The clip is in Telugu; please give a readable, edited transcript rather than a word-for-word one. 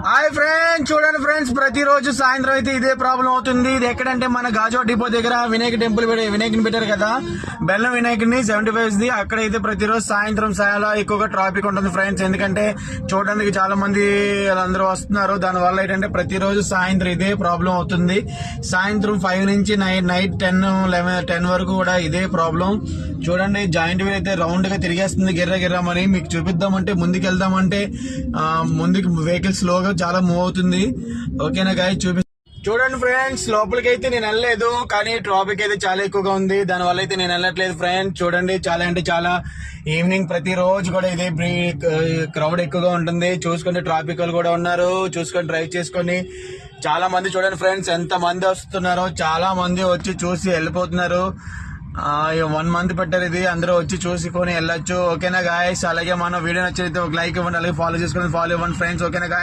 హాయ్ ఫ్రెండ్స్, చూడండి ఫ్రెండ్స్, ప్రతిరోజు సాయంత్రం అయితే ఇదే ప్రాబ్లం అవుతుంది. ఇది ఎక్కడంటే మన గాజువా డిపో దగ్గర వినాయక టెంపుల్ వినాయకుని పెట్టారు కదా, బెల్లం వినాయకుడిని 75 ది. అక్కడైతే ప్రతిరోజు సాయంత్రం చాలా ఎక్కువగా ట్రాఫిక్ ఉంటుంది ఫ్రెండ్స్. ఎందుకంటే చూడడానికి చాలా మంది అందరూ వస్తున్నారు. దాని వల్ల ఏంటంటే ప్రతిరోజు సాయంత్రం ఇదే ప్రాబ్లం అవుతుంది. సాయంత్రం 5 నుంచి నైట్ 10 వరకు కూడా ఇదే ప్రాబ్లం. చూడండి, జాయింట్ వీల్ అయితే రౌండ్ గా తిరిగేస్తుంది గిర్రమని. మీకు చూపిద్దామంటే ముందుకు వెళ్దామంటే ముందుకు వెహికల్ స్లోగా చాలా మూవ్ అవుతుంది. ఓకేనా గాయస్, చూడండి ఫ్రెండ్స్, లోపలికి అయితే నేను వెళ్ళలేదు, కానీ ట్రాఫిక్ అయితే చాలా ఎక్కువగా ఉంది. దాని వల్ల అయితే నేను వెళ్ళట్లేదు ఫ్రెండ్స్. చూడండి, చాలా అంటే చాలా ఈవినింగ్ ప్రతిరోజు కూడా ఇదే క్రౌడ్ ఎక్కువగా ఉంటుంది. చూసుకుంటే ట్రాఫిక్ వాళ్ళు కూడా ఉన్నారు. చూసుకొని డ్రైవ్ చేసుకొని చాలా మంది చూడండి ఫ్రెండ్స్ ఎంత మంది వస్తున్నారో. చాలా మంది వచ్చి చూసి వెళ్ళిపోతున్నారు. 1 మంత్ పెట్టారు ఇది. అందరూ వచ్చి చూసుకొని వెళ్ళొచ్చు. ఓకేనా గాయస్, అలాగే మన వీడియో నచ్చితే ఒక లైక్ ఇవ్వండి, అలాగే ఫాలో చేసుకోండి, ఫాలో ఇవ్వండి ఫ్రెండ్స్. ఓకేనా గాయస్.